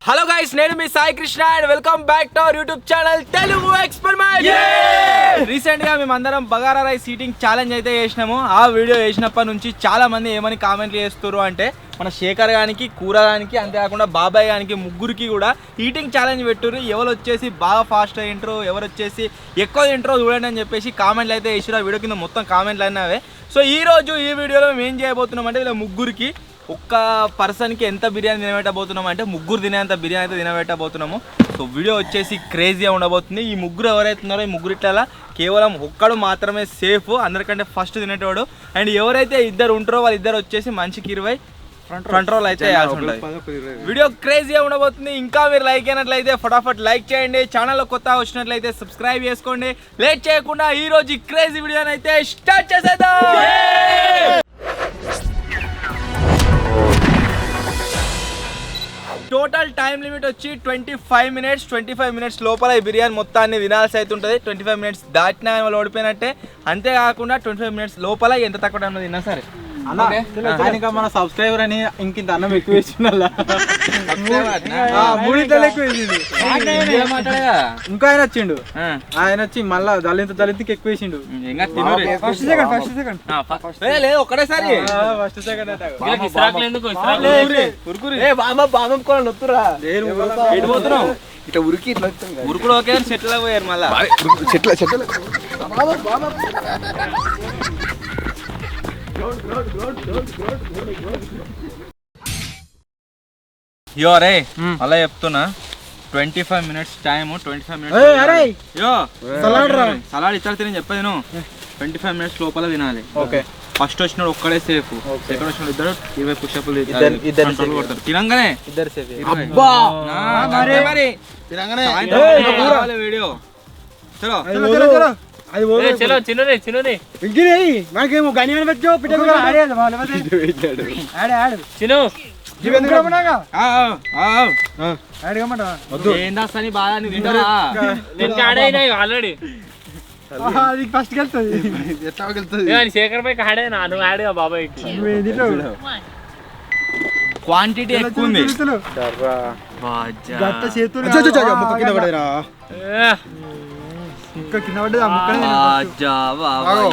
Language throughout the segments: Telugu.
హలో గైస్, నేను మీ Sai Krishna and welcome back to our YouTube channel Telugu experiment. Recent గా మేమందరం బగారా రైస్ ఈటింగ్ ఛాలెంజ్ అయితే చేసినాము. ఆ వీడియో చేసినప్పటి నుంచి చాలా మంది ఏమని కామెంట్లు చేస్తారు అంటే మన శేఖర్ గానికి, కూర గానికి, అంతేకాకుండా బాబాయ్ గానికి ముగ్గురికి కూడా ఈటింగ్ ఛాలెంజ్ పెట్టుర్రు. ఎవరు వచ్చేసి బాగా ఫాస్ట్ తింటారు, ఎవరు వచ్చేసి ఎక్కువ తింటారో చూడండి అని చెప్పేసి కామెంట్లు అయితే వేసారు. ఆ వీడియో కింద మొత్తం కామెంట్లు అయినవే. సో ఈ రోజు ఈ వీడియోలో మేము ఏం చేయబోతున్నాం అంటే వీళ్ళ ముగ్గురికి ఒక్క పర్సన్కి ఎంత బిర్యానీ తినబెట్టబోతున్నాం అంటే ముగ్గురు తినేంత బిర్యానీ అయితే తినబెట్టబోతున్నాము. సో వీడియో వచ్చేసి క్రేజీగా ఉండబోతుంది. ఈ ముగ్గురు ఎవరైతే ఉన్నారో ఈ ముగ్గురిట్లా కేవలం ఒక్కడు మాత్రమే సేఫ్, అందరికంటే ఫస్ట్ తినేటోడు. అండ్ ఎవరైతే ఇద్దరు ఉంటారో వాళ్ళిద్దరు వచ్చేసి మంచికి 20 ఫ్రంట్ రోల్ అయితే వీడియో క్రేజీగా ఉండబోతుంది. ఇంకా మీరు లైక్ అయినట్లయితే ఫటాఫట్ లైక్ చేయండి. ఛానల్లో కొత్తగా వచ్చినట్లయితే సబ్స్క్రైబ్ చేసుకోండి. లేట్ చేయకుండా ఈ రోజు ఈ క్రేజీ వీడియోని అయితే స్టార్ట్ చేసేద్దాం. టోటల్ టైం లిమిట్ వచ్చి 25 minutes. 25 minutes లోపల ఈ బిర్యానీ మొత్తాన్ని తినాల్సి అయితే ఉంటుంది. 25 minutes దాటినా వాళ్ళు ఓడిపోయినట్టే. అంతేకాకుండా 25 minutes లోపల ఎంత తక్కువ టైంలో తిన్నా సరే ఇంకా మన సబ్స్క్రైబర్ అని ఇంకింత అన్నం ఎక్కువ వేసిండు. ఇంకా ఆయన వచ్చిండు. ఆయన వచ్చి మళ్ళా దళింతకి ఎక్కువ వేసిండు. ఒకటేసారి ఫస్ట్ సెకండ్ ఇట్లా ఉరికి ఉరుకుడు ఓకే సెటిల్ అయిపోయారు. మళ్ళా యో అరే అలా చెప్తున్నా, 25 minutes టైమ్. 25 minutes సలాడ్ ఇతర తిని చెప్పేది నువ్వు 25 minutes లోపల తినాలి. ఓకే, ఫస్ట్ వచ్చినాడు ఒక్కడే సేఫ్, సెకండ్ వచ్చినాడు ఇద్దరు 20 పుషప్లు కొడతారు. తినంగానే ఇద్దరు సేఫ్. మరి వీడియో చలో మనకేమో గని పెట్టు ఆల్రెడీ ఫస్ట్ శేఖర్ పైకి ఆడే నువ్వు ఆడే బాబాయ్. క్వాంటిటీ ఎక్కువ ఉంది.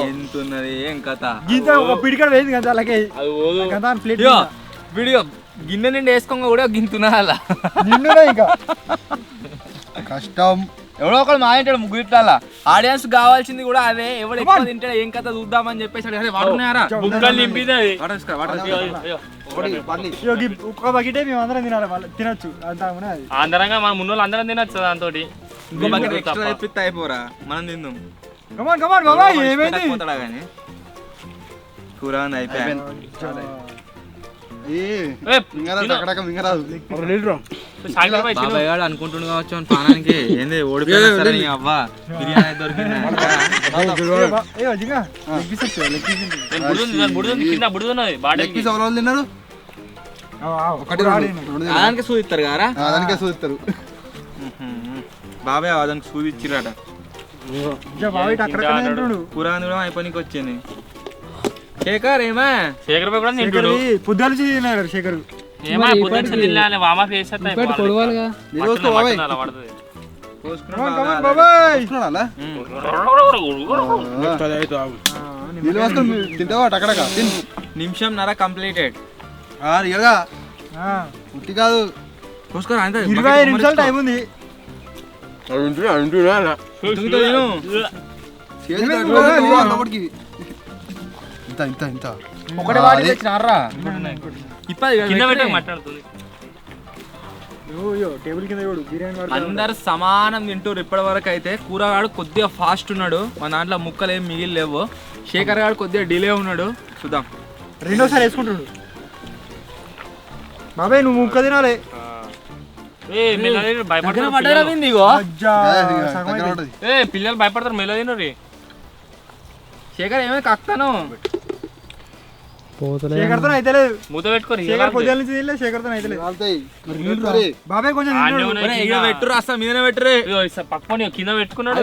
ఎంతున్నది ఏం కథ. వీడియో గిన్నె నిండి వేసుకోగా కూడా గింతున్నా కష్టం. ఎవడో ఒకడు మా తింటాడు ముగ్గురు ఇట్లా. ఆడియన్స్ కావాల్సింది కూడా అదే, ఎవడు ఎక్కువ తింటాడు ఏం కథ చూద్దామని చెప్పేసి వాడున్నారా తినొచ్చు అందరంగా మా మున్నోళ్ళు అందరం తినొచ్చు. దాంతో అయిపోరా మనం తిందాం. కానీ కూర అయిపోయింది. అనుకుంటుండు కావచ్చు పానానికి ఏంది ఓడిపోయి అవ్వా బిర్యానీ దొరికింది. దానికి సూదిస్తారు కదా, దానికే సూదిస్తారు. బాబాయ్ దానికి సూది ఇచ్చిరాట. కూర కూడా అయిపోయినకి వచ్చింది. శేఖర్ ఏమా శేఖర్ పై కూడా తింటాడు. పొద్దుగాల తిన్నారు శేఖర్. ఏమా పొద్దున్న తినాలి వామా ఫేస్ అయితే కొడవాలిగా. తింటావా అక్కడ నిమిషం నర కంప్లీటెడ్. పుట్టి కాదు 20 నిమిషాలు టైం ఉంది. అందరు సమానం తింటారు ఇప్పటి వరకు అయితే. కూరగాడు కొద్దిగా ఫాస్ట్ ఉన్నాడు, మన దాంట్లో ముక్కలు ఏం మిగిలి లేవు. శేఖర్ గాడు కొద్దిగా డిలే ఉన్నాడు. చూద్దాం, రెండోసారి వేసుకుంటాడు. బాబాయ్ నువ్వు ముక్క తినాలి. పిల్లలు భయపడతారు మెల్ల తినరు. శేఖర్ ఏమైనా కక్తాను మూత పెట్టుకోరు. బాబాయ్ కొంచెం పెట్టు, అసలు మీద పెట్టురే. పక్కన కింద పెట్టుకున్నాడు.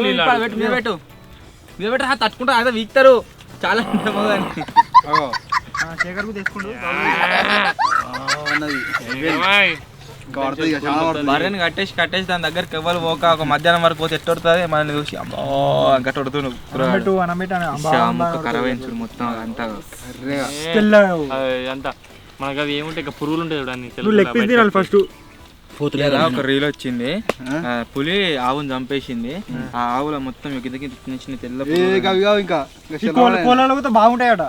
మీద పెట్టు తట్టుకుంటా అయితే వీక్తారు చాలా. శేఖర్ బర్రెని కట్టేసి దాని దగ్గరికి ఎవ్వరు పోక ఒక మధ్యాహ్నం వరకు పోతే ఎట్టొడుతుంది మనల్ని చూసి అమ్మో గట్టొడుతున్నావు ఖరాబ్ అయింది చూడు మొత్తం అంతా అంతా మనకు అవి ఏముంటాయి ఇక పురుగులు ఉంటాయి చూడండి ఫస్ట్ ఒక రీల్ వచ్చింది పులి ఆవును చంపేసింది ఆ ఆవుల మొత్తం కింద చిన్న చిన్న తెల్ల ఇంకా పొలాలు బాగుంటాయట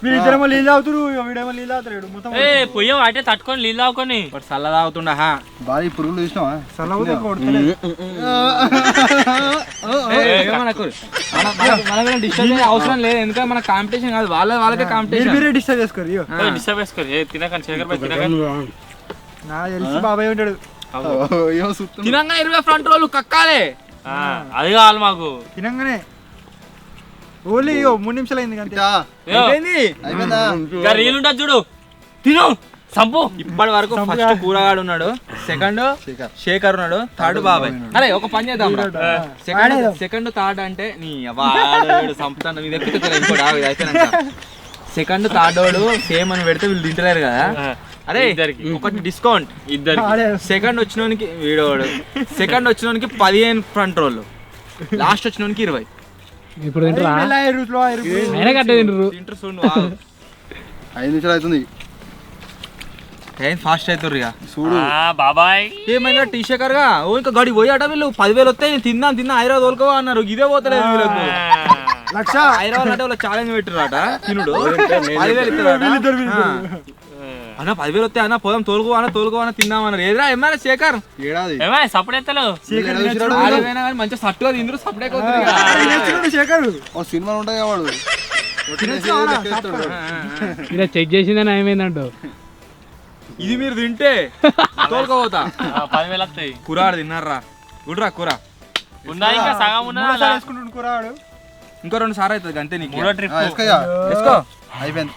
వీళ్ళిద్దరేమో నీళ్ళు తాగుతారు వీడేమో నీళ్ళు తాగుతాడు మొత్తం పొయ్యం అంటే తట్టుకొని నీళ్ళు తాగుకొని చల్ల తాగుతుండ బాగా పురుగులు చూసినావా అవసరం లేదు ఎందుకంటే మన కాంపిటీషన్ కాదు వాళ్ళకే కాంపిటీషన్ డిస్టర్బ్ చేసుకోరు డిస్టర్బ్ చేసుకోరు తినకండి శేఖర్ నాకు తెలిసి బాబాయ్ ఉంటాడు తినంగా 20 ఫ్రంట్ రోలు కక్కాలే అది కావాలి మాకు తినంగానే ఓన్లీ 3 నిమిషాలు అయింది రీల్ ఉంటుంది చూడు తిను సంపు ఇప్పటి వరకు ఫస్ట్ కూరగాడు ఉన్నాడు సెకండ్ శేఖర్ ఉన్నాడు థర్డ్ బాబాయ్ అరే ఒక పని చేద్దాం సెకండ్ థర్డ్ అంటే నీ వాడు సంపుతాను మీద ఇంకోటి అయిపోయినాక సెకండ్ థర్డ్ వాడు సేమ్ అని పెడితే వీళ్ళు తింటలేరు కదా అరే ఒకటి డిస్కౌంట్ ఇద్దరు సెకండ్ వచ్చినోనికి వీడోడు సెకండ్ వచ్చినోనికి 15 ఫ్రంట్ రోళ్ళు లాస్ట్ వచ్చినోనికి 20 ఇప్పుడు 5 నిమిషాలు అవుతుంది ఫాస్ట్ అవుతారు ఇక చూడు బాబాయ్ ఏమైనా టీ శేఖర్ గా ఓ ఇంకా గడి పోయాట వీళ్ళు 10,000 వస్తాయి తిన్నా హైదరాబాద్ తోలుకో అన్నారు ఇదే పోతలేదు వీళ్ళకు లక్ష హైదరాబాద్ అంటే వాళ్ళ ఛాలెంజ్ పెట్టిరాట తినుడు 10,000 ఇస్తారట అన్న 10,000 వస్తాయి అన్న పోదాం తోలుకో అన్న తిందామన్నారు ఏదిరా ఏమైనా శేఖర్ ఏమై సపోర్ట్ ఎత్తలేవు మంచిగా సట్టుగా తిందరు సపరేట్ శేఖర్ సినిమా ఉంటాయి వాడు ఇలా చెక్ చేసిందని ఏమైందంటో ఇది మీరు తింటే తోలుకోపోతా 10,000 వస్తాయి కూరాడు తిన్నారా గుడ్రా కూర ఉందా ఇంకా సగం ఉన్నదా కూరాడు ఇంకో 2 సార్లు అవుతుంది అంతే నీకు మూడో ట్రిప్ వేసుకో అయిపోయింది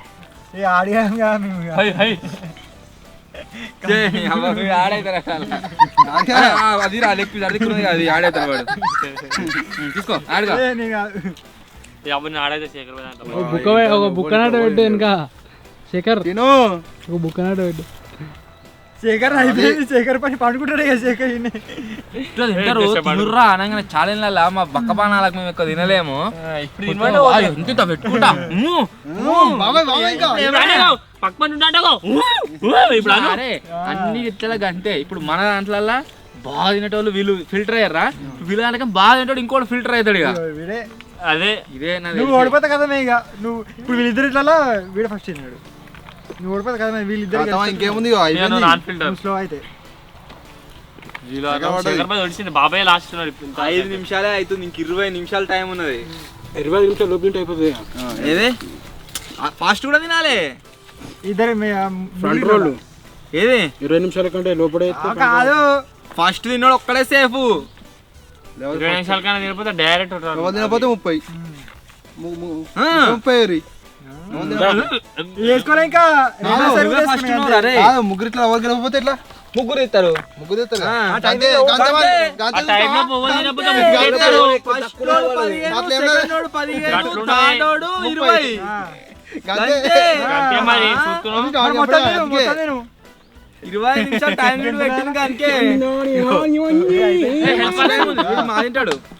అది రా లెగ్ పీస్ అడుగుతున్నది అది ఆడేతాడు వాడు తీసుకో ఆడుగా ఆడైతే శేఖర్ ఒక బుక్కనాట పెట్టు వెనక శేఖర్ ఒక బుక్కనాట పెట్టు శేఖర్ అయిపోయింది శేఖర్ పని పండుకుంటాడు ఇక శేఖర్ తినుర్రా అనగానే ఛాలెంజ్ మా బక్క బాణాలకు మేము ఎక్కువ తినలేము ఇంత పెట్టుకుంటా అన్ని ఇట్లా అంతే ఇప్పుడు మన దాంట్లో బాగా తినేటోళ్ళు వీళ్ళు ఫిల్టర్ అయ్యారా వీళ్ళ దాంట్లో బాగా తినేటోడు ఇంకోటి ఫిల్టర్ అవుతాడు ఇక అదే ఇదే నువ్వు ఓడిపోతా కదా ఇక నువ్వు ఇప్పుడు వీళ్ళిద్దరు ఇట్లా వీడు ఫస్ట్ తిన్నాడు నువ్వు ఓడిపోతా కదా వీళ్ళిద్దరు ఇంకేముంది స్లో అయితే బాబాయ్ లాస్ట్ 5 నిమిషాలే అవుతుంది ఇంక 20 నిమిషాలు టైం ఉన్నది 25 నిమిషాలు లోపల అయిపోతుంది ఏది ఫాస్ట్ కూడా తినాలి ఇద్దరు ఫ్రంట్ రోల్ ఏది 20 నిమిషాల కంటే లోపడే కాదు ఫస్ట్ తిన్నాడు ఒక్కడే సేఫ్ 20 నిమిషాల కన్నా తినకపోతే డైరెక్ట్ తినకపోతే 30 వేసుకోలే ఇంకా ముగ్గురు ఇట్లా ఎవరికి వెళ్ళకపోతే ఎట్లా ముగ్గురు ఇస్తారు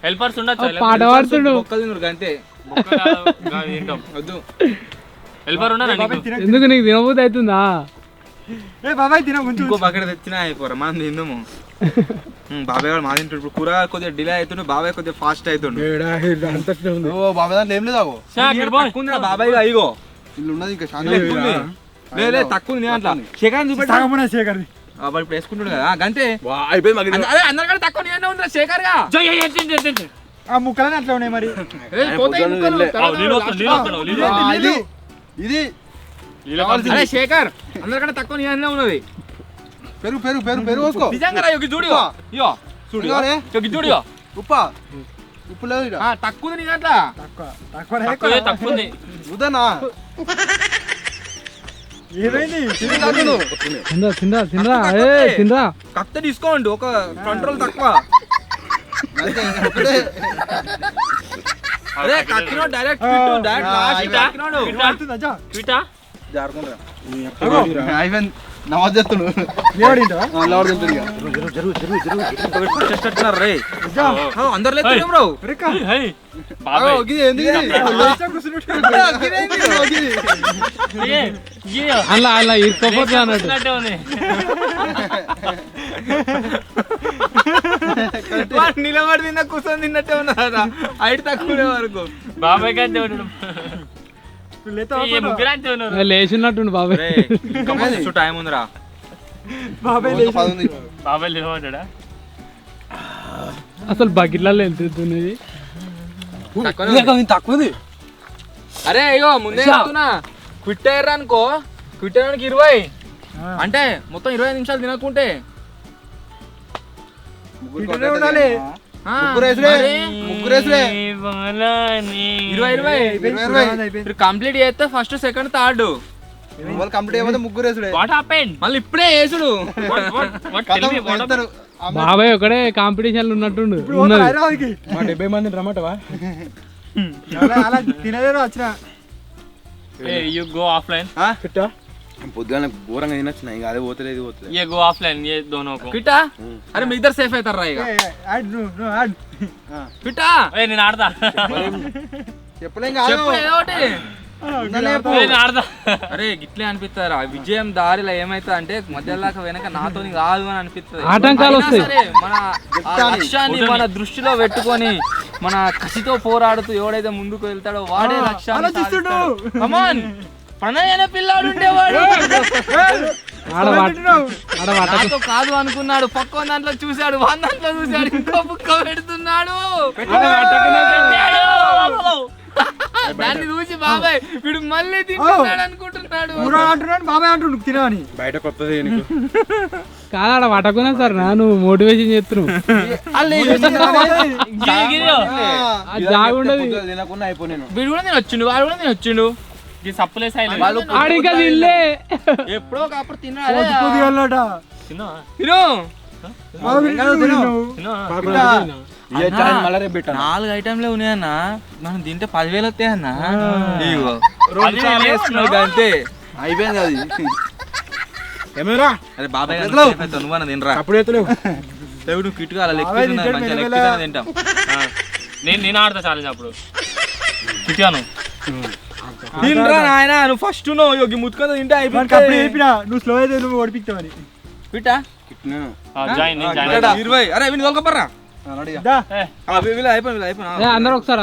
హెల్పర్స్ ఉండొచ్చు పాట పాడుతుడు అంతే వద్దు హెల్పర్ ఉన్నా ఎందుకు నీకు తినబోద్దు అవుతుందా బాబాయ్ తిన ఇంకో బకెట్ తెచ్చినా అయిపోరా మనం తిందాము బాబాయ్ గారు మా తింటాడు ఇప్పుడు కూర కొద్దిగా డిలే అవుతుండే బాబాయ్ కొద్దిగా ఫాస్ట్ అవుతుండే బాబాయ్ దాంట్లో ఏం లేదు బాబాయ్ అయ్యో ఇల్లు ఉన్నది ఇంకా లేదు తక్కువ అట్లా శేఖర్ చూపెట్టా శేఖర్ ఇప్పుడు వేసుకుంటాడు కదా గంతే అదే అందరికంటే తక్కువ ఉందా శేఖర్ గా ఆ ముక్కలని అట్లా ఉన్నాయి మరి ఇది శేఖర్ అందరికంటే తక్కువ నీ ఉన్నది పెరుగు పెరుగు పెరుగు పెరుగు వేసుకో నిజంగా చూడు చూడు ఉప్పా ఉప్పు లేదు తక్కువ నీ దాంట్లో తక్కువ ఉదనా ఏమైంది తిందా కత్త తీసుకోండి ఒక కంట్రోల్ తక్కువ అదే కత్తినో డైరెక్ట్ నమాజ్ చేస్తుడు లేవాడు ఏంటో లేవాడు తింటాడు ఇక రే అందరు లేదు బ్రో బాబాయ్ అలా అలా ఇరుక్కోపోతుంది అన్నట్టు చూసినట్టే ఉంది. నిలబడి తిన్నా కూర్చొని తిన్నట్టే ఉన్నారా హైట్ తక్కువ వరకు బాబాయ్ కంటే ఉన్నాడు ఈ ముగ్గురు అంతే ఉన్నారు లేచినట్టుండు బాబాయ్ రే, ఇంకా మస్తు టైం ఉందిరా బాబాయ్ ఇంకా 10 ఉంది. బాబాయ్ నిలబడ్డా అసలు బకెట్లలో ఎంత ఎత్తున్నది తక్కువది అరే అయ్యో ముందే చెప్తున్నా క్విట్ అయ్యారా అనుకో క్విట్ అయ్యడానికి 20 అంటే మొత్తం 20 నిమిషాలు తినకుంటే ఇక్కడే ఉండాలి ఆ, ముగ్గురేసుడే. మరి ముగ్గురేసుడే. 20 కంప్లీట్ చేస్తే ఫస్ట్ సెకండ్ థర్డ్ వాళ్ళు కంప్లీట్ అయిపోతే ముగ్గురు వేసుడే వాట్ హ్యాపెండ్ మళ్ళీ ఇప్పుడే వేసుడు వాట్ టెల్ మీ వాట్ వేస్తారు. బాబాయ్ ఒకడే కాంపిటీషన్ ఉన్నట్టుండు ఇప్పుడు ఉన్నది హైదరాబాద్కి 70 మందిని రమ్మటవా అలా తినలేరు వచ్చిన యు గో ఆఫ్లైన్ ఫిట్టా పొద్దుగానే ఘోరంగా తినొచ్చిన ఇంకా అదే పోతలేదు పోతుంది ये गो ऑफलाइन ये दोनों को క్విటా అరే మీ ఇద్దరు సేఫ్ అవుతారా ఇక యాడ్ నువ్వు యాడ్ క్విటా ए నేను ఆడతా చెప్పలేం చెప్పు ఏదో ఒకటి నేను ఆడతా అరే గిట్లే అనిపిస్తారా విజయం దారిలో ఏమైతుంది అంటే మధ్యలో వెనక నాతోని కాదు అని అనిపిస్తుంది ఆటంకాలు అయినా వస్తాయి. సరే, మన ఆ లక్ష్యాన్ని మన దృష్టిలో పెట్టుకొని మన కసితో పోరాడుతూ ఎవడైతే ముందుకు వెళ్తాడో వాడే లక్ష్యాన్ని ఆలోచిస్తుండు. సాధిస్తాడు. Come on. ప్రణయ్ అనే పిల్లాడు ఉండేవాడు ఆడ వాట నాతో కాదు అనుకున్నాడు పక్క దాంట్లో చూశాడు వన్ దాంట్లో చూశాడు ఇంకో బుక్క పెడుతున్నాడు దాన్ని చూసి బాబాయ్ వీడు మళ్ళీ తింటున్నాడు అనుకుంటున్నాడు ఊరా అంటున్నాడు బాబాయ్ అంటుండు తినని బయట కొత్తది నీకు కాదు ఆడ పట్టకున్నా సార్ నువ్వు మోటివేషన్ చేస్తున్నావు జాగుండదు తినకుండా అయిపో నేను వీడు కూడా నేను వచ్చిండు వాడు కూడా నేను వచ్చిండు ఈ సప్పులే సైలెంట్ వాళ్ళు ఆడ ఇంకా తినలే ఎప్పుడో ఒకప్పుడు తిన్నాడు పొద్దుగాలట తిన్నా తిను మళ్ళీ రేపు పెట్టాను 4 ఐటెంలే ఉన్నాయన్న మనం తింటే 10,000 వస్తాయన్న ఇగో అది వేసుకున్నావు అంతే అయిపోయింది అది ఏమేరా అరే బాబాయ్ నువ్వు తినరా అప్పుడు ఎత్తులేవు దేవుడు కిట్గా అలా లెక్కిస్తున్నా తింటాం నేను ఆడతా ఛాలెంజ్ అప్పుడు తిట్టాను తినరా నాయన నువ్వు ఫస్ట్ నువ్వు ముత్తుకొని తింటే అప్పుడు అయిపోయి చెప్పినా నువ్వు స్లో అయితే నువ్వు ఓడిపిస్తావని పిట్టా జాయిన్ నేను జాయిన్ 20 అరే వీళ్ళు తోలుకోపర్రా దా అయిపోయింది అందరూ ఒకసారి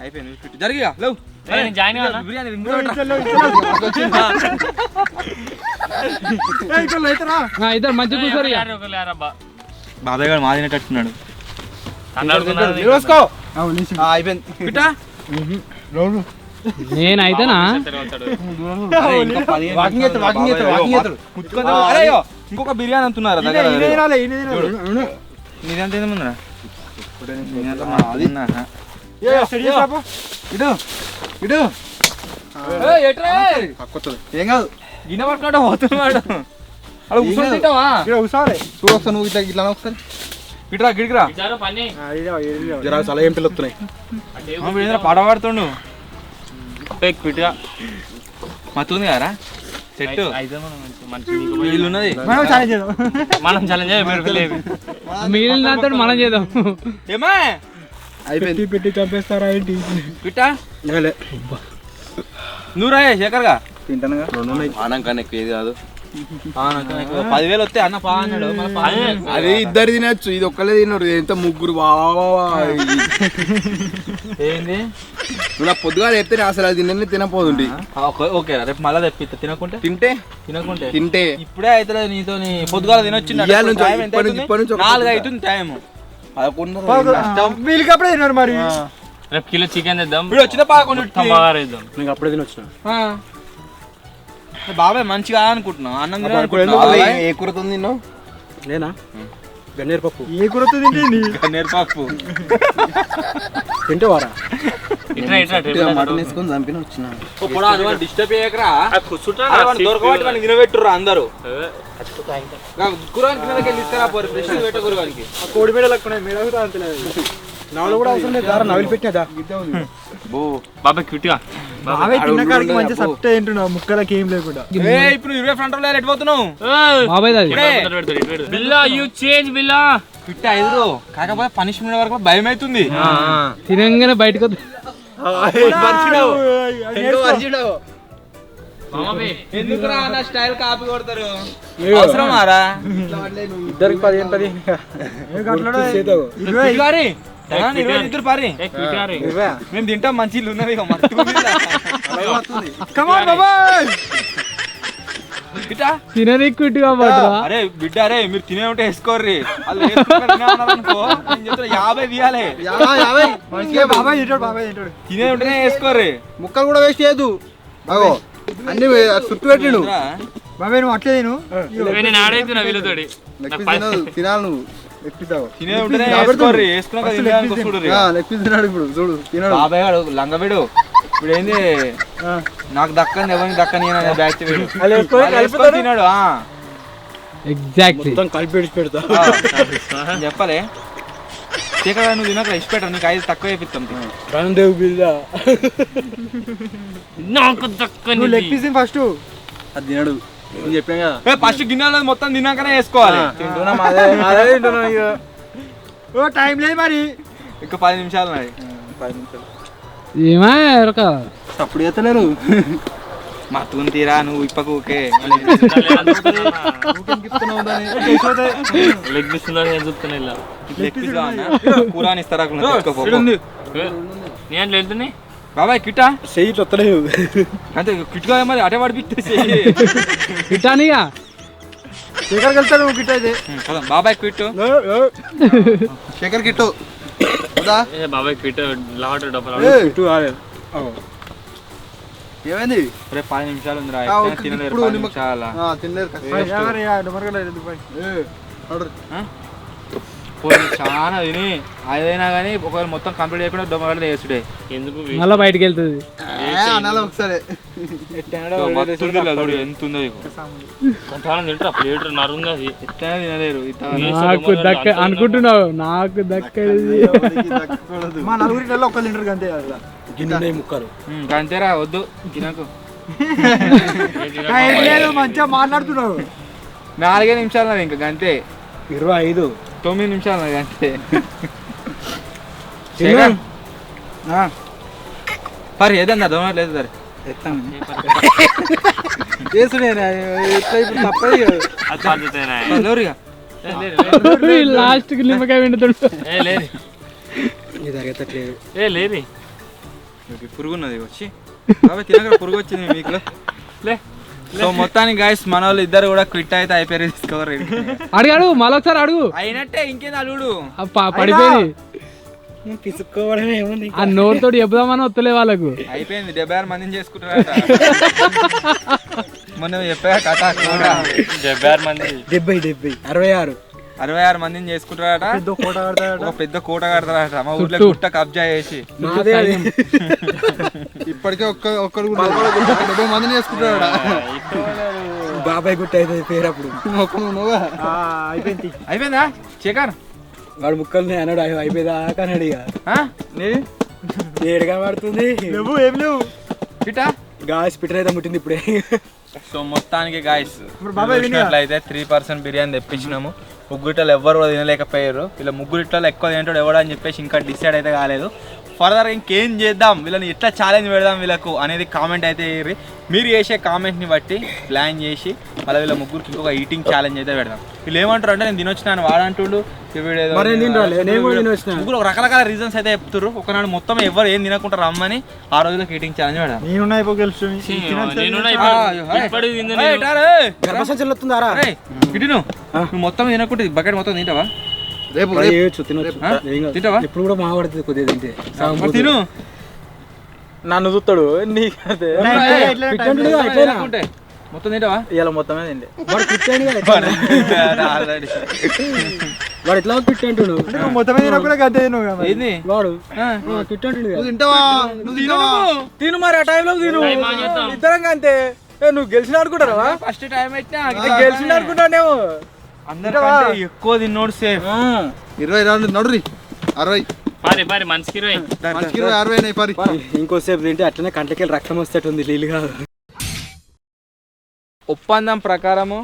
అయిపోయింది జరిగిగా లేవు నేను జాయిన్ కావాలా బిర్యానీ ఇద్దరు మంచి కూర్చోరు ఇక. బాబాయ్ గారు మా తినేటట్టున్నాడు నిలవేసుకో అయిపోయింది పిట్టా నేనైతేనా వాకింగ్ చేస్తాడు వాకింగ్ చేస్తాడు వాకింగ్ చేస్తాడు అరే అయ్యో, ఇంకొక బిర్యానీ అంటున్నారు దగ్గర నీదంత ఏంది ముందర ఇటు ఇటు ఏం కాదు గిన్నె పట్టుకుంటా పోతున్నాడు అలా కూర్చొని తింటావా ఉసాలే చూడు ఒకసారి నువ్వు ఇట్లా ఇట్లా ఒకసారి ఇటురా గిడికిరా పని జరా చాలా ఏం పిల్లలు వస్తున్నాయి పాట పాడుతుండు క్విట్గా మత్తుంది కదరా సెట్ అయితే మంచి వీళ్ళు ఉన్నది మనం ఛాలెంజ్ చేద్దాం మనం ఛాలెంజ్ లేదు మిగిలిన దాంతో మనం చేద్దాం ఏమా అయిపోయింది పెట్టి చంపేస్తారా ఏంటి పిట్టా నువ్వు రాయే శేఖర్గా తింటానుగా ఆనం కన్నా ఎక్కువ ఏది కాదు 10,000 వస్తే అన్న పా అన్నాడు మళ్ళీ పా అన్నాడు. అది ఇద్దరు తినచ్చు ఇది ఒక్కలే తిన్నారు ఎంత ముగ్గురు ఏంది నువ్వు నా పొద్దుగా చెప్తే అసలు అది తినని తినపోతుండి ఓకే రేపు మళ్ళీ తెప్పిస్తా తినకుంటే తినకుంటే తింటే ఇప్పుడే అయితే నీతో పొద్దుగాల తినొచ్చిండు ఇయ్యాల నుంచి ఇప్పటి నుంచి ఒక 4 అవుతుంది టైం 11 వీళ్ళకప్పుడే తిన్నారు మరి రేపు కిలో చికెన్ తెద్దాం ఇప్పుడు వచ్చిన 11 బాగా వేద్దాం నీకు అప్పుడే తినొచ్చిన బాబాయ్ మంచిగా అనుకుంటున్నావు అన్నం తినాలనుకుంటున్నావు ఏ కూరతో తిన్నావు లేనా గన్నేరు పప్పు ఏ కూరతో తింటుంది నేర్పాకు తింటే వారా ఇట్లా మటన్ వేసుకొని చంపిన వచ్చిన డిస్టర్బ్ చేయకరా దొరకబట్టి మనకి తినబెట్టుర్రా అందరూ గురువానికి కిందకి వెళ్ళి తీసుకురా పోరు ఫ్రెష్ పెట్ట గురువానికి కోడి మీద లెక్క మేడ అంతలేదు నవలు కూడా అవసరం లేదు దారా నవలు పెట్టినదా బో బాబాయ్ క్విట్గా బాబాయ్ తిన్న కాడికి మంచిగా సట్ట తింటున్నావు ముక్కలకి ఏం లేకుండా ఇప్పుడు 20 ఫ్రంట్ లో ఎటు పోతున్నావు బాబాయ్ అది బిల్లా యూ చేంజ్ బిల్లా పిట్ట ఎదురు కాకపోతే పనిష్మెంట్ వరకు భయం అవుతుంది తినంగానే బయటకు ఎందుకురా అన్న స్టైల్ కాపీ కొడతారు అవసరమారా ఇద్దరికి 15 ఇద్దరు పారి మేము తింటాం మంచి ఇల్లు ఉన్నది ఇక మస్తు ఉంది ఇలా. కమాన్ బాబాయ్ ఇట్టా? తిననీకి ఇట్టుగా పడరా అరే బిడ్డ అరే మీరు తినే ఉంటే వేసుకోర్రి వాళ్ళు వేసుకుంటారనుకో నేను చెప్తున్నా 50 తీయాలి బాబాయ్ తింటాడు తినే ఉంటేనే వేసుకోర్రి ముక్కలు కూడా వేస్ట్ చేయదు అగో అన్ని చుట్టూ పెట్టిండు బాబాయ్ నువ్వు అట్లే తిను నేను ఆడైతున్నా వీళ్ళతోటి తినాలి నువ్వు ఎక్కితావు తినే ఉంటేనే వేసుకోర్రి వేసుకున్నాక తినడానికి వస్తుడు లెగ్ తిన్నాడు ఇప్పుడు చూడు తినాడు బాబాయ్ గాడు లంగవిడు ఇప్పుడు ఏంది నాకు దక్కని ఎవరికి దక్కని అనే బ్యాచ్ వీడు వేసుకొని తిన్నాడు ఎగ్జాక్ట్లీ మొత్తం కలిపి విడిచి పెడతా నేను చెప్పలే చీకడ నువ్వు తినక ఇచ్చి పెట్టరు నీకు 5 తక్కువ వేపిస్తాం రణదేవ్ బిల్లా నాకు దక్కని నువ్వు లెగ్ పీస్ ఫస్ట్ అది తినడు నేను చెప్పాను కదా ఫస్ట్ గిన్నె మొత్తం తిన్నాకనే వేసుకోవాలి తింటున్నా అదే తింటున్నా ఇక ఓ టైం లేదు మరి ఇంకా 10 నిమిషాలు ఉన్నాయి 10 నిమిషాలు ఏమా ఎరక అప్పుడు చేస్తలేరు మత్తుకుని తీరా నువ్వు ఇప్పకు ఊకే లెగ్ పిస్తుందని చూస్తున్నా ఇలా కూరాని ఇస్తారా నేను వెళ్తుంది బాబాయ్ కిట్టా చెయ్యి తొత్తలేదు అంతే కిట్గా మరి అటే పడిపిస్తే ఇటానిగా శేఖర్ వెళ్తాడు నువ్వు గిట్ట అయితే బాబాయ్ క్విట్ శేఖర్ కిట్టు బాబాయ్ క్విట్ లావాట డబ్బా ఇటు కాలేదు ఏమైంది రేపు 10 నిమిషాలు ఉంది ఆ, ఓకే. తినలేరు ఇప్పుడు 10 నిమ్మక- నిమిషాల తినలేరు చాలా తిని అదైనా కానీ ఒకవేళ మొత్తం కంప్లీట్ అయిపోయినా దొంగలు వేసుడే ఎందుకు మళ్ళీ బయటకు వెళ్తుంది అనాలి ఒకసారి మస్తు ఉంది ఇలా చూడు, ఎంత ఉందో ఇగో. కొంతకాలం తింటారు ప్లేట్ నరుంది అది ఎట్లయినా తినలేరు నాకు దక్క అనుకుంటున్నావు నాకు దక్కది మా నలుగురిలో ఒక్క తింటారు అంతే అలా గిన్నె ముక్కలు అంతేరా వద్దు తినకు ఏం లేదు మంచిగా మాట్లాడుతున్నావు 4 నిమిషాలు నాది ఇంకా గంతే 25 9 నిమిషాలు నాది గంతే పరి ఏదన్నా దొంగ లేదు సరే అది పద్ధతేనా? లేరుగా లాస్ట్ కి నిమ్మకాయ విండుతుండు ఏ లేదు ఇది అరగట్లేదు ఏ లేదు పురుగు ఉన్నది వచ్చి బాబాయ్ తినక పురుగు వచ్చింది మీకు లే సో మొత్తానికి గాయస్ మన వాళ్ళు ఇద్దరు కూడా క్విట్ అయితే అయిపోయారు డిస్కవర్ అడుగు మళ్ళొకసారి అడుగు అయినట్టే ఇంకేంది అల్లుడు పడిపోయింది పిసుక్కోవడమే ఏముంది ఆ నోరుతోటి చెప్దామని వస్తలే వాళ్ళకు అయిపోయింది 76 మందిని చేసుకుంటారట మొన్న చెప్పా కథ 76 మంది 70 66 66 మందిని చేసుకుంటారట పెద్ద కోట కడతాడట. ఒక పెద్ద కోట కడతారట మా ఊర్లో చుట్టూ. గుట్ట కబ్జా చేసి నాదే అది ఇప్పటికే ఒక్కడు కూడా 70 మందిని చేసుకుంటాడు బాబాయ్ గుట్ట అయితే పేరు అప్పుడు అయిపోయింది అయిపోయిందా శేఖర్ వాడు ముక్కల్ని అన్నాడు అయిపోయేదాకా అన్నాడు ఇక ఆ? నీది ఏడుగా పడుతుంది లేవు ఏం లేవు గిట్టా గాస్ పిటర్ అయితే ముట్టింది ఇప్పుడే సో మొత్తానికి గాయస్ ఇప్పుడు బాబాయ్ వినిగా. అయితే 3% బిర్యానీ తెప్పించినాము ముగ్గురిట్లో ఎవ్వరు కూడా తినలేకపోయారు వీళ్ళ ముగ్గురిట్లో ఎక్కువ తింటాడు ఎవడు అని చెప్పేసి ఇంకా డిసైడ్ అయితే కాలేదు ఫర్దర్ ఇంకేం చేద్దాం వీళ్ళని ఎట్లా ఛాలెంజ్ పెడదాం వీళ్ళకు అనేది కామెంట్ అయితే వేయరు మీరు చేసే కామెంట్ని బట్టి ప్లాన్ చేసి మళ్ళీ వీళ్ళ ముగ్గురికి ఇంకొక ఈటింగ్ ఛాలెంజ్ అయితే పెడదాం వీళ్ళు ఏమంటారు అంటే నేను తినొచ్చినాను వాడంటుండు మరి నేను తినరాలే, నేను కూడా తినొచ్చినా. ముగ్గురు ఒక రకరకాల రీజన్స్ అయితే చెప్తారు ఒకనాడు మొత్తం ఎవరు ఏం తినకుండా రమ్మని ఆ రోజులకు ఈటింగ్ ఛాలెంజ్ పెడదాం నేనున్నా అయిపో గెలుస్తుంది ఇప్పటికి తింది ఏయ్, టారే. గర్భసం చెల్లుతుందారా ఏయ్, ఇటు నువ్వు మొత్తం తినకుంటే బకెట్ మొత్తం తింటావా రేపు తినొచ్చు తినొచ్చు ఆ? ఏం కాదు. తింటావా? ఎప్పుడు కూడా మావాడుతుంది కొద్దిగా తింటే మరి తిను నన్ను చూస్తాడు నీకు అదే తినకుంటే మొత్తం తింటావా ఇలా మొత్తమే తింటే వాడు పిట్టాడు ఆల్రెడీ వాడు ఎట్లా పిట్ అంటుడు మొత్తం మీద కూడా గద్దే నువ్వు కదా. ఏంది వాడు ఆ. పిట్ అంటుడు నువ్వు తింటావా నువ్వు తింటావా తిను మరి ఆ టైంలో తిను ఇద్దరంగా అంతే నువ్వు గెలిచిన అనుకుంటారా ఫస్ట్ టైం పెట్టినా గెలిచిన అనుకుంటానేమో అందరికంటే ఎక్కువ తిన్నోడు సేఫ్ 20 రౌండ్లు నడురి 60 పారి మనిషికి 20. మనిషికి 60 అయినాయి పరి. ఇంకోసేపు తింటే అట్లనే కంటకెళ్ళి రక్తం వస్తేటుంది నీళ్ళు కాదు. ఒప్పందం ప్రకారము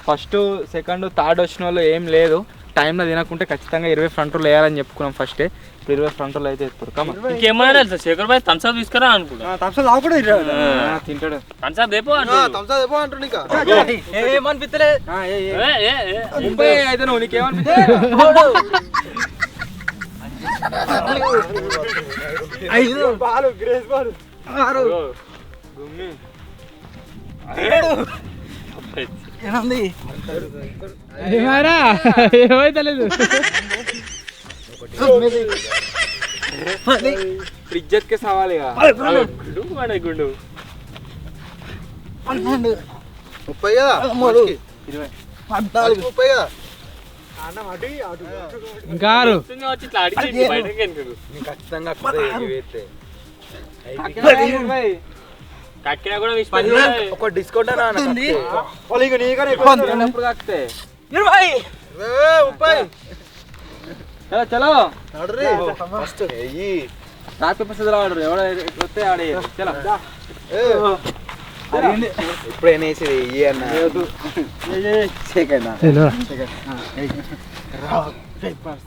ఫస్ట్ సెకండ్ థర్డ్ వచ్చిన వాళ్ళు ఏం లేదు, టైంలో తినకుంటే ఖచ్చితంగా 20 ఫ్రంట్ రోల్ వేయాలని చెప్పుకున్నాం ఫస్టే. ఇప్పుడు 20 ఫ్రంట్ రోల్ అయితే ఎత్తురు. కమా ఇంకేమన్నా తెలుసా శేఖర్ భాయ్ థమ్స్అప్ తీసుకురా అనుకుంటా. తప్పసలు ఆవు కూడా తింటాడు. థమ్స్అప్ దేపో తమ్సా చెప్పు అంటుండు ఇంకా. ఏమనిపిస్తలే ముంబై అయితే నువ్వు నీకేమనిపిస్తే పాలు గ్రేస్ పాలు ఏమారా ఏమైతే లేదు. ఇజ్జత్ కే సవాల్ ఇక. గుండు 30 కదా మనిషికి. 30 కదా. ఇంకా 6. వచ్చి ఇట్లా అడిగి బయటకి వెనుకకు ఖచ్చితంగా కక్కినా కూడా ఒక డిస్కౌంట్ వాళ్ళు ఇక నీకనే ఎక్కువ కాస్తే 30. చలో చలో నడురి ఫస్ట్ ఏయ్. రాత్రి ప్రసాద్ ఆడరు ఎవడో వస్తే ఆడే చలో. ఇప్పుడైనా వేసేది ఏ అన్న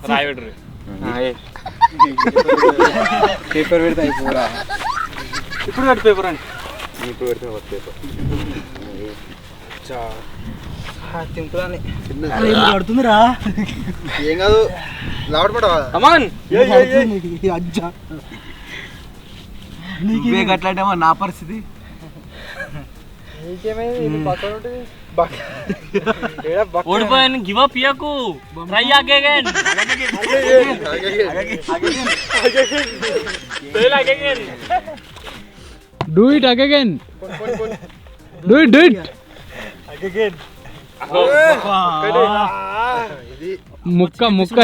రాయబెడరు పేపర్ పెడితే అయిపోరా. ఇప్పుడు కట్టు పేపర్ అని ఇప్పుడు పెడితే పేపర్ పడుతుందిరా. ఏం కాదు లావట్ పడవా. కమాన్ అట్లాంటేమో నా పరిస్థితి. ఓడిపోయాను గివ్ అప్ ఇయకు try again fail again do it again. Do it ముక్క ముక్క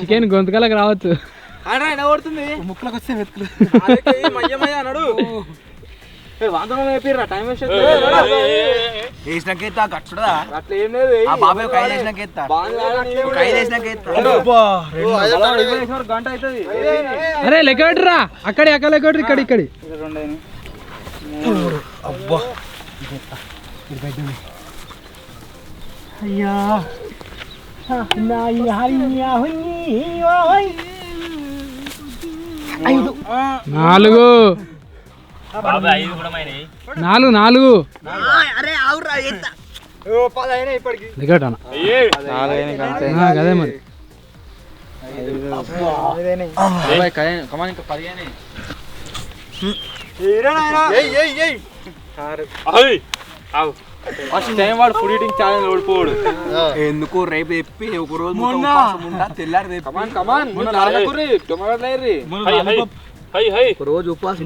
చికెన్ గొంతుకలకు రావచ్చు. కొడుతుంది ముక్కలకు వస్తే వెతుకులు మయ్యమయ్య అన్నాడు. వాంతరం అయిపోయిరా టైం వేస్ట్ వేసినాకేస్తా గట్టుడా. అట్లా ఏం లేదు. బాబాయ్ ఒక 5 వేసినాకేస్తా. 5 వేసినాకేస్తా. గంట అవుతుంది. అరే లెక్క పెట్టురా. అక్కడ లెక్క పెట్టరు. ఇక్కడ అబ్బా అయ్యా 4 బాబాయ్ 5 కూడా మైనాయి 4 10 ఇప్పటికి లెక్క పెట్టాను. అదే మరి కమాన్ ఇంకా 10 అయినాయి. ఫస్ట్ టైం వాడు ఫుడ్ ఈటింగ్ ఛాలెంజ్ ఓడిపోడు. ఎందుకు రేపు చెప్పి ఒక రోజు తెల్లారి కమాన్ కమాన్ టొమాటో లేర్రి హై హై ఒక రోజు ఉపవాసం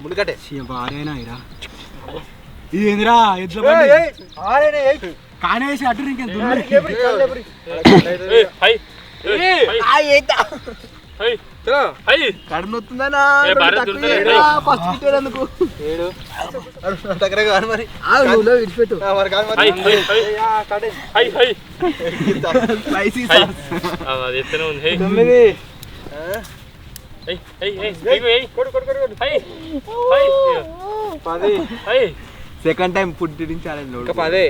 ముందుకట్టే ఇదేందిరా ఎట్లా కానేసి అటు ఇంకేం హై హై హై కడుపు నొత్తుందనా దగ్గర కాదు మరి విడిచిపెట్టు మరి కాదు హై మరి హై హై స్పైసీ అది ఎత్తనే ఉంది high 9 high high high high high high 10 high second time food eating challenge ఇంకా 10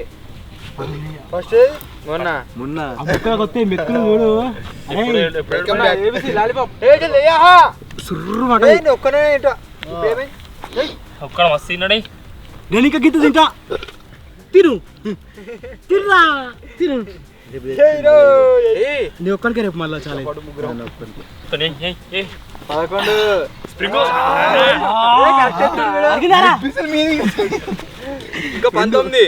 ఫస్ట్ మొన్న మెక్కలకు వస్తే మెక్కలు చూడు వెల్కమ్ బ్యాక్ ఏబిసి లాలీపాప్ సుర్రు మాట ఒక్కనే ఏంటో ఒక్కడ మస్తు తిన్నాడే నేను ఇంకా గిత్త తింటా తిను తిన్నా తిను నీ ఒక్కడికే రేపు మళ్ళా చాలా 11 స్ప్రింగ్ ఇంకా 19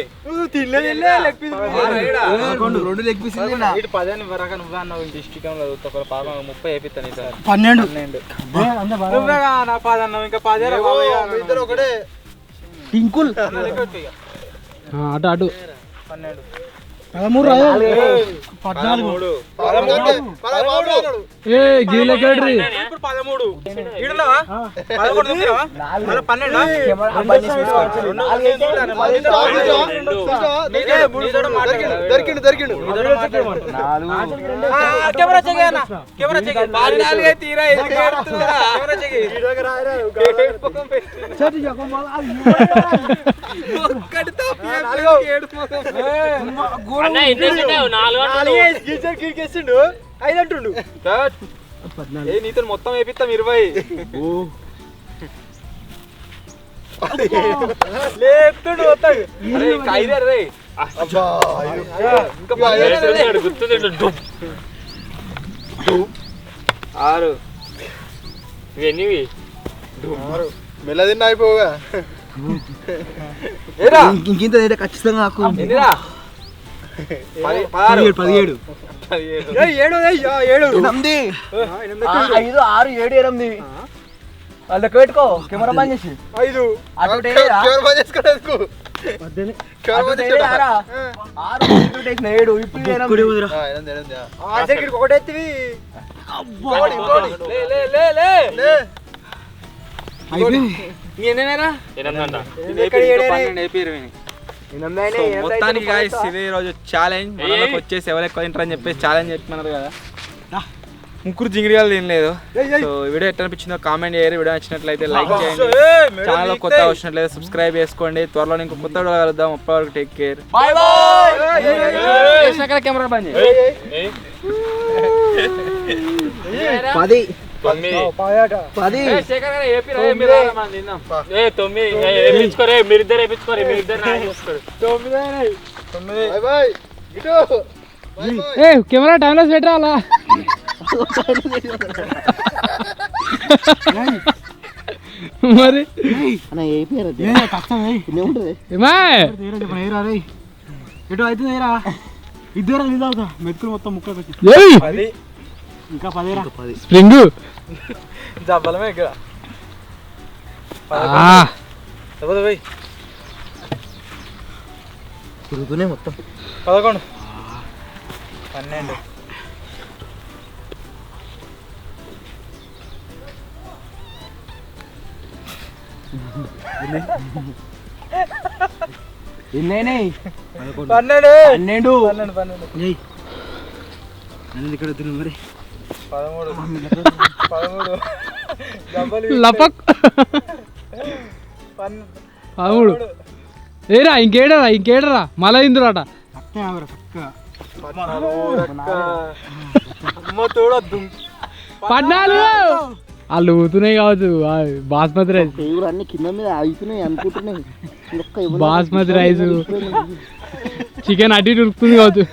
రెండు లెగ్ పీస్ 10 అని వరక నువ్వే అన్నావు. ఇంటి ఇష్టం లేదు పాపం 30 అయిపోతాను సార్ 12 నువ్వే నా 10 అన్నావు. ఇంకా 10 ఇద్దరు ఒకటే టింకుల్ అటు 12 13 14 ఏ గీల కడ్రి ఇప్పుడు 13 ఈడున్నావా 11 తిన్నావా మళ్ళీ 12 దొరికిండు కెమెరా చెక్ అన్న కెమెరా చెక్ 14 తీరా ఎందుకు ఏడుతున్నారా కెమెరా చెక్ ఒక్కడితో అన్న ఎన్ని తిన్నావు 4 కిరికేసిండు 5 అంటుండు ఏ నీతో మొత్తం వేపిస్తాం 20 లేపుతుండు వస్తాడు అరే ఇంకా 5 రే ఇంకా 10 గుర్తుంది 6 ఇవన్నీ మెల్ల తిన్న అయిపోగా ఏరా ఇంకింత ఖచ్చితంగా నాకు ఎన్నిరా 17 7 5 6 7 8 వాళ్ళకి పెట్టుకో కెమెరా బంద్ చేసి 5 ఒకటెత్తివి ఎన్నేరా మొత్తానికి guys ఇదే రోజు ఛాలెంజ్ వచ్చేసి ఎవరు ఎక్కువ తింటారని చెప్పేసి ఛాలెంజ్ చెప్తున్నారు కదా ముగ్గురు జింగిరిగాలు తినలేదు సో వీడియో ఎట్లా అనిపించిందో కామెంట్ చేయరు వీడియో నచ్చినట్లయితే లైక్ చేయండి ఛానల్ కొత్త వచ్చినట్లయితే సబ్స్క్రైబ్ చేసుకోండి త్వరలో ఇంకో కొత్త వీడియో కలుద్దాం అప్పటి వరకు టేక్ కేర్ కెమెరా బంద్ 9 మీరిద్దరు వేయించుకోరే ఏ కెమెరా టైంలో పెట్టరా అలా మరి ఎటు అవుతుంది ఇద్దరు అవుతా మెతుకులు మొత్తం ముక్కలు పెట్టి ఇంకా 10 స్ప్రింగ్ బలమే ఇక్కడ తిరుగుతూనే మొత్తం 11 12 ఎన్నైనాయి 12 ఇక్కడ వద్దు మరి 13 లపక్ 13 ఏరా ఇంకేడరా మళ్ళా ఇందురాట పద్నాలుగు వాళ్ళు ఊతున్నాయి కావచ్చు బాస్మతి రైస్ అన్ని కింద మీద అవుతున్నాయి అనుకుంటున్నాయి బాస్మతి రైస్ చికెన్ అడ్డి ఉరుకుతుంది కావచ్చు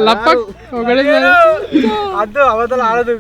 లపక్ ఒకటే అద్దు అవతల ఆడదు